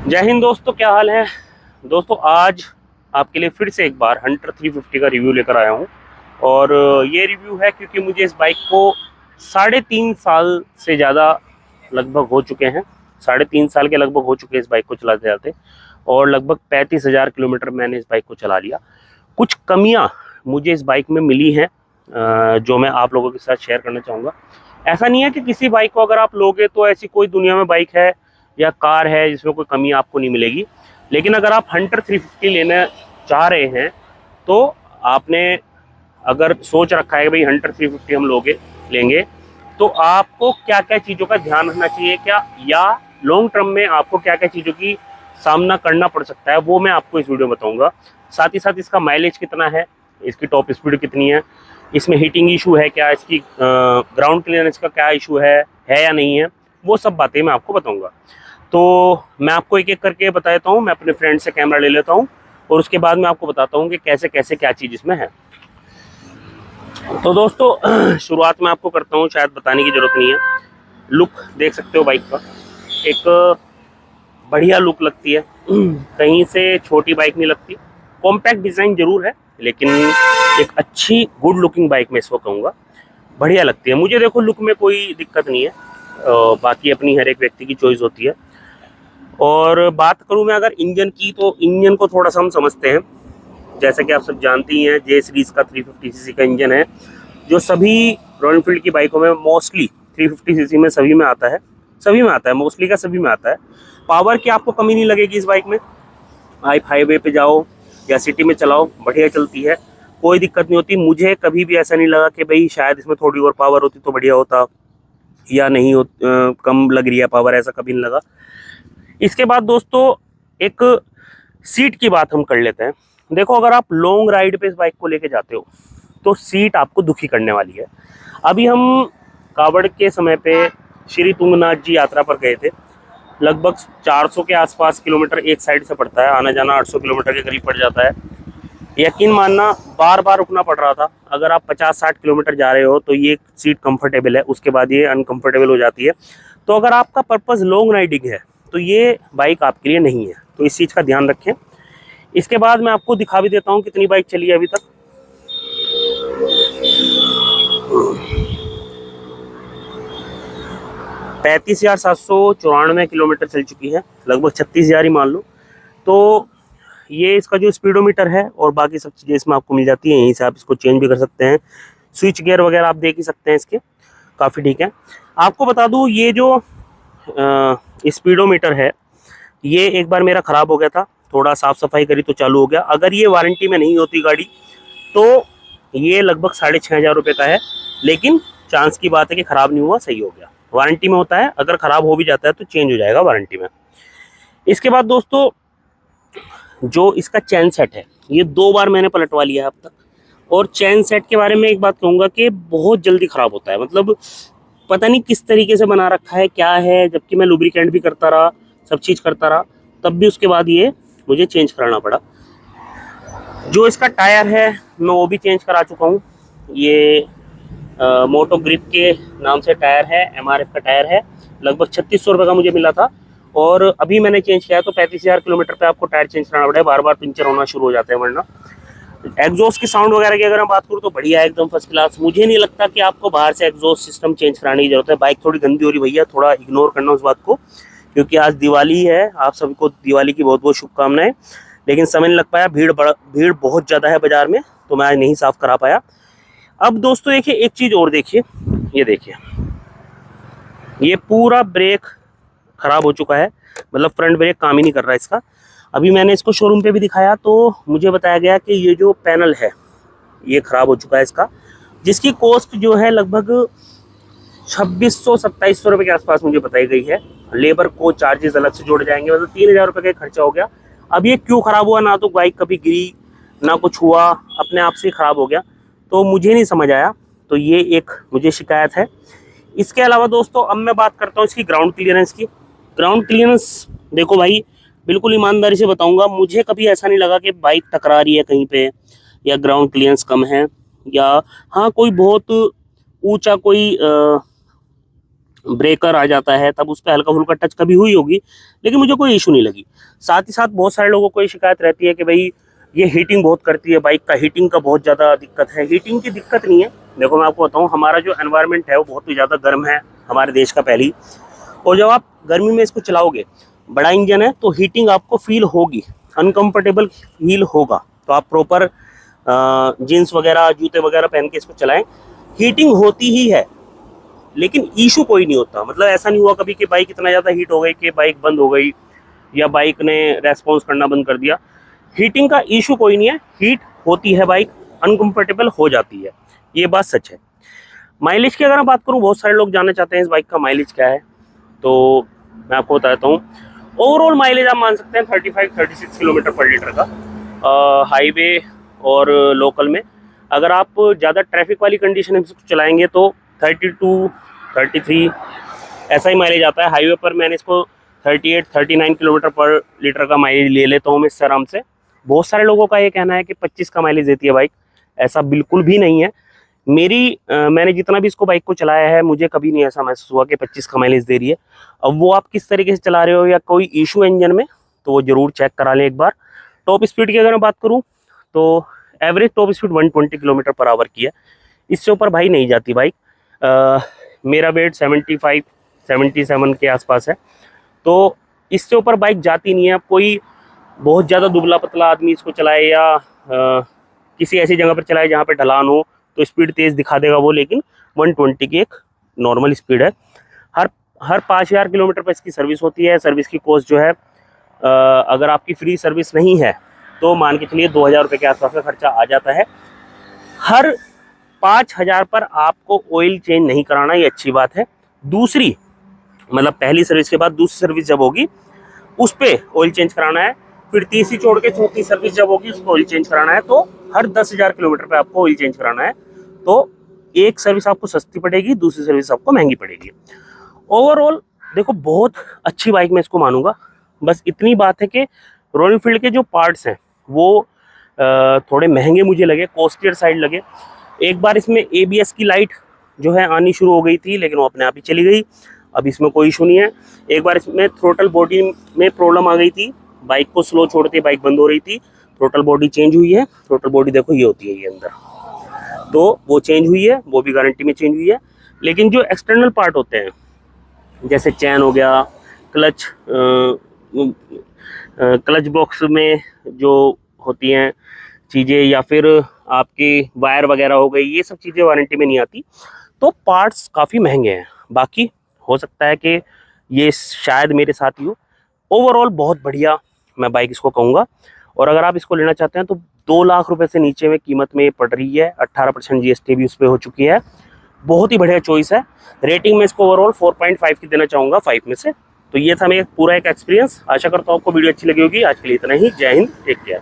जय हिंद दोस्तों, क्या हाल है। दोस्तों आज आपके लिए फिर से एक बार हंटर 350 का रिव्यू लेकर आया हूँ। और ये रिव्यू है क्योंकि मुझे इस बाइक को 3.5 साल से ज़्यादा लगभग हो चुके हैं। 3.5 साल के लगभग हो चुके हैं इस बाइक को चलाते जाते, और लगभग 35,000 किलोमीटर मैंने इस बाइक को चला लिया। कुछ कमियाँ मुझे इस बाइक में मिली हैं जो मैं आप लोगों के साथ शेयर करना चाहूँगा। ऐसा नहीं है कि किसी बाइक को अगर आप लोगे तो ऐसी कोई दुनिया में बाइक है या कार है जिसमें कोई कमी आपको नहीं मिलेगी, लेकिन अगर आप हंटर 350 लेना चाह रहे हैं तो आपने अगर सोच रखा है कि भाई हंटर 350 हम लेंगे तो आपको क्या क्या चीज़ों का ध्यान रखना चाहिए, क्या या लॉन्ग टर्म में आपको क्या क्या चीज़ों की सामना करना पड़ सकता है, वो मैं आपको इस वीडियो में बताऊंगा। साथ ही साथ इसका माइलेज कितना है, इसकी टॉप स्पीड कितनी है, इसमें हीटिंग इशू है क्या, इसकी ग्राउंड क्लियरेंस का क्या इशू है या नहीं है, वो सब बातें मैं आपको बताऊंगा। तो मैं आपको एक एक करके बता देता हूँ। मैं अपने फ्रेंड से कैमरा ले लेता हूँ और उसके बाद मैं आपको बताता हूँ कि कैसे कैसे क्या चीज़ इसमें है। तो दोस्तों शुरुआत में आपको करता हूँ, शायद बताने की ज़रूरत नहीं है। लुक देख सकते हो बाइक का, एक बढ़िया लुक लगती है, कहीं से छोटी बाइक नहीं लगती। कॉम्पैक्ट डिज़ाइन ज़रूर है लेकिन एक अच्छी गुड लुकिंग बाइक मैं इसको कहूँगा, बढ़िया लगती है मुझे। देखो लुक में कोई दिक्कत नहीं है, बाकी अपनी हर एक व्यक्ति की चॉइस होती है। और बात करूं मैं अगर इंजन की, तो इंजन को थोड़ा सा हम समझते हैं। जैसे कि आप सब जानते ही हैं, जे सीरीज़ का 350 सीसी का इंजन है जो सभी रॉयल एनफील्ड की बाइकों में मोस्टली 350 सीसी में सभी में आता है, मोस्टली का सभी में आता है। पावर की आपको कमी नहीं लगेगी इस बाइक में। आप हाईवे पे जाओ या सिटी में चलाओ, बढ़िया चलती है, कोई दिक्कत नहीं होती। मुझे कभी भी ऐसा नहीं लगा कि भाई शायद इसमें थोड़ी और पावर होती तो बढ़िया होता या नहीं कम लग रही है पावर, ऐसा कभी नहीं लगा। इसके बाद दोस्तों एक सीट की बात हम कर लेते हैं। देखो अगर आप लॉन्ग राइड पे इस बाइक को लेके जाते हो तो सीट आपको दुखी करने वाली है। अभी हम कावड़ के समय पे श्री तुंगनाथ जी यात्रा पर गए थे। लगभग 400 के आसपास किलोमीटर एक साइड से पड़ता है, आना जाना 800 किलोमीटर के करीब पड़ जाता है। यकीन मानना बार बार रुकना पड़ रहा था। अगर आप 50-60 किलोमीटर जा रहे हो तो ये सीट कंफर्टेबल है, उसके बाद ये अनकंफर्टेबल हो जाती है। तो अगर आपका पर्पज़ लॉन्ग राइडिंग है तो ये बाइक आपके लिए नहीं है, तो इस चीज़ का ध्यान रखें। इसके बाद मैं आपको दिखा भी देता हूँ कितनी बाइक चली है अभी तक। 35,794 किलोमीटर चल चुकी है, लगभग 36,000 ही मान लो। तो ये इसका जो स्पीडोमीटर है और बाकी सब चीज़ें इसमें आपको मिल जाती हैं, यहीं से आप इसको चेंज भी कर सकते हैं। स्विच गियर वगैरह आप देख ही सकते हैं इसके, काफ़ी ठीक है। आपको बता दूँ ये जो स्पीडोमीटर है ये एक बार मेरा ख़राब हो गया था, थोड़ा साफ़ सफाई करी तो चालू हो गया। अगर ये वारंटी में नहीं होती गाड़ी तो ये लगभग 6,500 रुपये का है, लेकिन चांस की बात है कि ख़राब नहीं हुआ, सही हो गया। वारंटी में होता है, अगर ख़राब हो भी जाता है तो चेंज हो जाएगा वारंटी में। इसके बाद दोस्तों जो इसका चैन सेट है ये 2 बार मैंने पलटवा लिया है अब तक। और चैन सेट के बारे में एक बात कहूँगा कि बहुत जल्दी ख़राब होता है, मतलब पता नहीं किस तरीके से बना रखा है, क्या है। जबकि मैं लुब्रिकेंट भी करता रहा, सब चीज़ करता रहा, तब भी उसके बाद ये मुझे चेंज कराना पड़ा। जो इसका टायर है मैं वो भी चेंज करा चुका हूँ। ये मोटो ग्रिप के नाम से टायर है, MRF का टायर है, लगभग 3600 रुपये का मुझे मिला था। और अभी मैंने चेंज किया तो 35,000 किलोमीटर पे आपको टायर चेंज कराना पड़ेगा, बार बार पंचर होना शुरू हो जाता है वरना। एग्जॉस्ट की साउंड वगैरह की अगर मैं बात करूँ तो बढ़िया है, एकदम फर्स्ट क्लास। मुझे नहीं लगता कि आपको बाहर से एग्जॉस्ट सिस्टम चेंज कराने की जरूरत है। बाइक थोड़ी गंदी हो रही भैया, थोड़ा इग्नोर करना उस बात को, क्योंकि आज दिवाली है, आप सबको दिवाली की बहुत बहुत शुभकामनाएं। लेकिन समय नहीं लग पाया, भीड़ बहुत ज़्यादा है बाज़ार में, तो मैं आज नहीं साफ़ करा पाया। अब दोस्तों देखिए एक चीज़ और देखिए, ये देखिए ये पूरा ब्रेक ख़राब हो चुका है, मतलब फ्रंट ब्रेक काम ही नहीं कर रहा है इसका। अभी मैंने इसको शोरूम पे भी दिखाया तो मुझे बताया गया कि ये जो पैनल है ये ख़राब हो चुका है इसका, जिसकी कॉस्ट जो है लगभग 2600-2700 रुपये के आसपास मुझे बताई गई है। लेबर को चार्जेस अलग से जोड़े जाएंगे, मतलब 3,000 रुपये का खर्चा हो गया। अब ये क्यों ख़राब हुआ, ना तो बाइक कभी गिरी ना कुछ हुआ, अपने आप से ख़राब हो गया, तो मुझे नहीं समझ आया। तो ये एक मुझे शिकायत है। इसके अलावा दोस्तों अब मैं बात करता हूँ इसकी ग्राउंड क्लियरेंस की। ग्राउंड क्लियरेंस देखो भाई, बिल्कुल ईमानदारी से बताऊंगा, मुझे कभी ऐसा नहीं लगा कि बाइक टकरा रही है कहीं पे या ग्राउंड क्लियरेंस कम है, या हाँ कोई बहुत ऊंचा कोई ब्रेकर आ जाता है तब उस पर हल्का फुल्का टच कभी हुई होगी, लेकिन मुझे कोई इशू नहीं लगी। साथ ही साथ बहुत सारे लोगों को ये शिकायत रहती है कि भाई ये हीटिंग बहुत करती है बाइक का, हीटिंग का बहुत ज़्यादा दिक्कत है। हीटिंग की दिक्कत नहीं है। देखो मैं आपको बताऊँ, हमारा जो एनवायरनमेंट है वो बहुत ही ज़्यादा गर्म है हमारे देश का पहले ही, और जब आप गर्मी में इसको चलाओगे, बड़ा इंजन है तो हीटिंग आपको फील होगी, अनकंफर्टेबल फील होगा। तो आप प्रॉपर जीन्स वगैरह जूते वगैरह पहन के इसको चलाएं, हीटिंग होती ही है, लेकिन इशू कोई नहीं होता। मतलब ऐसा नहीं हुआ कभी कि बाइक इतना ज़्यादा हीट हो गई कि बाइक बंद हो गई या बाइक ने रेस्पॉन्स करना बंद कर दिया। हीटिंग का इशू कोई नहीं है, हीट होती है, बाइक अनकंफर्टेबल हो जाती है, ये बात सच है। माइलेज की अगर मैं बात करूँ, बहुत सारे लोग जानना चाहते हैं इस बाइक का माइलेज क्या है, तो मैं आपको बताता हूँ। ओवरऑल माइलेज आप मान सकते हैं 35-36 किलोमीटर पर लीटर का, हाईवे और लोकल में। अगर आप ज़्यादा ट्रैफिक वाली कंडीशन में इसको चलाएंगे तो 32-33 ऐसा ही माइलेज आता है। हाईवे पर मैंने इसको 38-39 किलोमीटर पर लीटर का माइलेज ले लेता हूँ मैं इससे आराम से। बहुत सारे लोगों का ये कहना है कि 25 का माइलेज देती है बाइक, ऐसा बिल्कुल भी नहीं है। मैंने जितना भी इसको बाइक को चलाया है, मुझे कभी नहीं ऐसा महसूस हुआ कि 25 का माइलेज दे रही है। अब वो आप किस तरीके से चला रहे हो या कोई इशू है इंजन में, तो वो ज़रूर चेक करा लें एक बार। टॉप स्पीड की अगर मैं बात करूँ तो average top speed 120 kilometre per hour की है, इससे ऊपर भाई नहीं जाती बाइक। मेरा वेट 75-77 के आसपास है, तो इससे ऊपर बाइक जाती नहीं है। अब कोई बहुत ज़्यादा दुबला पतला आदमी इसको चलाए या किसी ऐसी जगह पर चलाए जहाँ पे ढलान हो तो स्पीड तेज़ दिखा देगा वो, लेकिन 120 की एक नॉर्मल स्पीड है। हर 5000 किलोमीटर पर इसकी सर्विस होती है। सर्विस की कॉस्ट जो है, अगर आपकी फ्री सर्विस नहीं है तो मान के चलिए 2000 रुपये के आसपास का खर्चा आ जाता है। हर 5000 पर आपको ऑयल चेंज नहीं कराना, ये अच्छी बात है। दूसरी मतलब पहली सर्विस के बाद दूसरी सर्विस जब होगी उस पर ऑयल चेंज कराना है, फिर तीसरी छोड़ के चौथी सर्विस जब होगी उसको ऑयल चेंज कराना है। तो हर 10,000 किलोमीटर पे आपको ऑयल चेंज कराना है। तो एक सर्विस आपको सस्ती पड़ेगी, दूसरी सर्विस आपको महंगी पड़ेगी। ओवरऑल देखो बहुत अच्छी बाइक मैं इसको मानूंगा। बस इतनी बात है कि रॉयल एनफील्ड के जो पार्ट्स हैं वो थोड़े महंगे मुझे लगे, कॉस्टलियर साइड लगे। एक बार इसमें ABS की लाइट जो है आनी शुरू हो गई थी, लेकिन वो अपने आप ही चली गई। अब इसमें कोई इशू नहीं है। एक बार इसमें थ्रोटल बॉडी में प्रॉब्लम आ गई थी, बाइक को स्लो छोड़ते बाइक बंद हो रही थी। थ्रोटल बॉडी चेंज हुई है। थ्रोटल बॉडी देखो ये होती है ये अंदर, तो वो चेंज हुई है, वो भी गारंटी में चेंज हुई है। लेकिन जो एक्सटर्नल पार्ट होते हैं जैसे चैन हो गया, क्लच बॉक्स में जो होती हैं चीज़ें, या फिर आपकी वायर वगैरह हो गई, ये सब चीज़ें वारंटी में नहीं आती। तो पार्ट्स काफ़ी महंगे हैं। बाकी हो सकता है कि ये शायद मेरे साथ ही हो। ओवरऑल बहुत बढ़िया मैं बाइक इसको कहूँगा। और अगर आप इसको लेना चाहते हैं तो 2 लाख रुपए से नीचे में कीमत में पड़ रही है। 18% GST भी उस पर हो चुकी है। बहुत ही बढ़िया चॉइस है। रेटिंग में इसको ओवरऑल 4.5 की देना चाहूँगा 5 में से। तो ये था मेरा पूरा एक एक्सपीरियंस। आशा करता हूँ आपको वीडियो अच्छी लगी होगी। आज के लिए इतना ही। जय हिंद, टेक केयर।